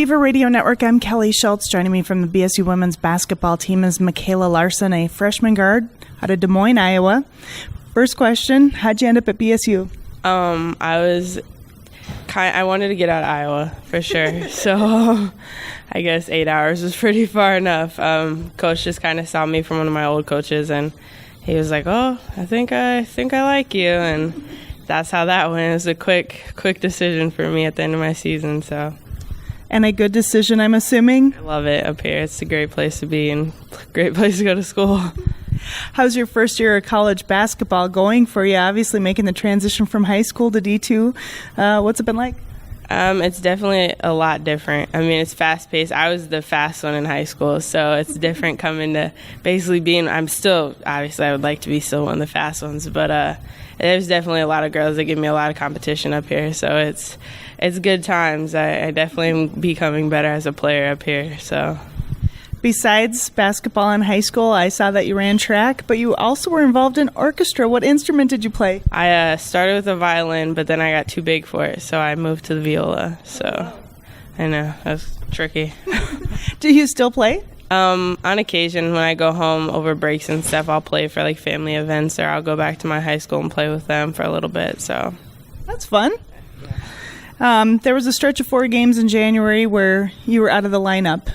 Beaver Radio Network, I'm Kelly Schultz. Joining me from the BSU women's basketball team is Mikayla Larson, a freshman guard out of Des Moines, Iowa. First question, how'd you end up at BSU? I wanted to get out of Iowa for sure. So I guess 8 hours was pretty far enough. Coach just kind of saw me from one of my old coaches, and he was like, "Oh, I think I like you," and that's how that went. It was a quick decision for me at the end of my season. So. And a good decision, I'm assuming? I love it up here. It's a great place to be and a great place to go to school. How's your first year of college basketball going for you? Obviously making the transition from high school to D2. What's it been like? It's definitely a lot different. I mean, it's fast-paced. I was the fast one in high school, so it's different coming to basically being – I'm still – obviously, I would like to be still one of the fast ones, but there's definitely a lot of girls that give me a lot of competition up here, so it's good times. I definitely am becoming better as a player up here, so – Besides basketball in high school, I saw that you ran track, but you also were involved in orchestra. What instrument did you play? I started with the violin, but then I got too big for it, so I moved to the viola. So I know, that's tricky. Do you still play? On occasion, when I go home over breaks and stuff, I'll play for like family events, or I'll go back to my high school and play with them for a little bit. So that's fun. There was a stretch of 4 games in January where you were out of the lineup.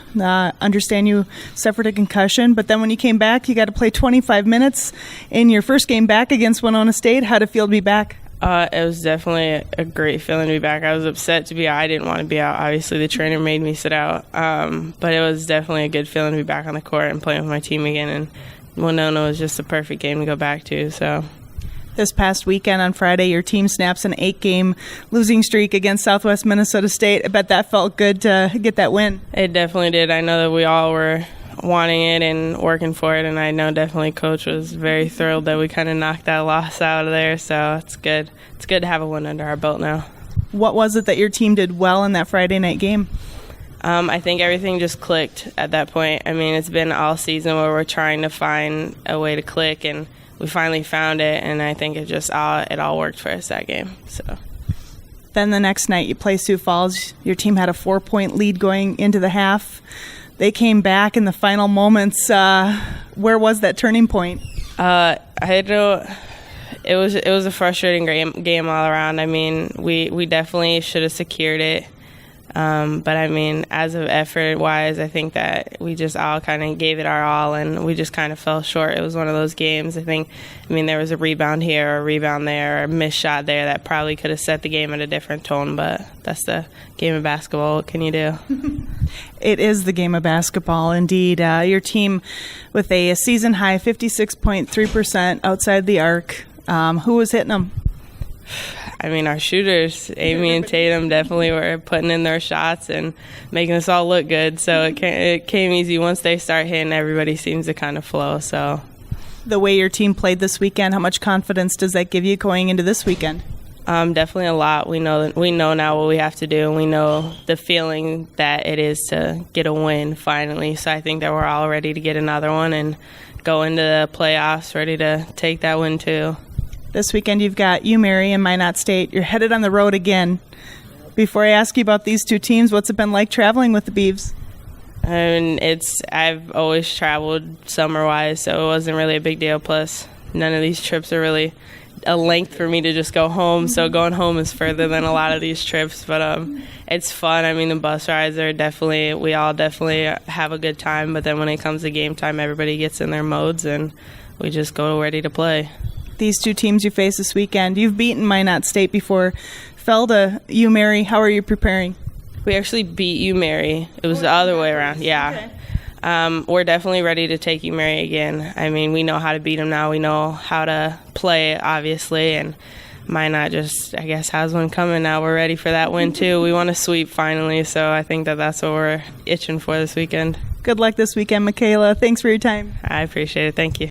Understand you suffered a concussion, but then when you came back, you got to play 25 minutes in your first game back against Winona State. How'd it feel to be back? It was definitely a great feeling to be back. I was upset to be out. I didn't want to be out. Obviously, the trainer made me sit out. But it was definitely a good feeling to be back on the court and playing with my team again. And Winona was just a perfect game to go back to, so... This past weekend on Friday, your team snaps an 8-game losing streak against Southwest Minnesota State. I bet that felt good to get that win. It definitely did. I know that we all were wanting it and working for it, and I know definitely Coach was very thrilled that we kind of knocked that loss out of there, so it's good. It's good to have a win under our belt now. What was it that your team did well in that Friday night game? I think everything just clicked at that point. I mean, it's been all season where we're trying to find a way to click, and we finally found it, and I think it all worked for us that game. So, then the next night you play Sioux Falls. Your team had a 4-point lead going into the half. They came back in the final moments. Where was that turning point? I know it was a frustrating game all around. I mean, we definitely should have secured it. But I mean, as of effort-wise, I think that we just all kind of gave it our all, and we just kind of fell short. It was one of those games. I mean, there was a rebound here, or a rebound there, or a missed shot there that probably could have set the game at a different tone, but that's the game of basketball. What can you do? It is the game of basketball, indeed. Your team with a season-high 56.3% outside the arc. Who was hitting them? I mean, our shooters, Amy and Tatum, definitely were putting in their shots and making us all look good. So it came easy. Once they start hitting, everybody seems to kind of flow. So, the way your team played this weekend, how much confidence does that give you going into this weekend? Definitely a lot. We know now what we have to do, and we know the feeling that it is to get a win finally. So I think that we're all ready to get another one and go into the playoffs ready to take that win too. This weekend you've got UMary and Minot State. You're headed on the road again. Before I ask you about these two teams, what's it been like traveling with the Beavs? I mean, I've always traveled summer-wise, so it wasn't really a big deal. Plus, none of these trips are really a length for me to just go home. So going home is further than a lot of these trips. But it's fun. I mean, the bus rides are we all definitely have a good time. But then when it comes to game time, everybody gets in their modes, and we just go ready to play. These two teams you face this weekend, you've beaten Minot State before. Fell to UMary. How are you preparing? We actually beat UMary. It was the other way around. Yeah. Okay. We're definitely ready to take UMary again. I mean, we know how to beat them now. We know how to play, obviously, and Minot just, I guess, has one coming now. We're ready for that win, too. We want to sweep finally, so I think that that's what we're itching for this weekend. Good luck this weekend, Mikayla. Thanks for your time. I appreciate it. Thank you.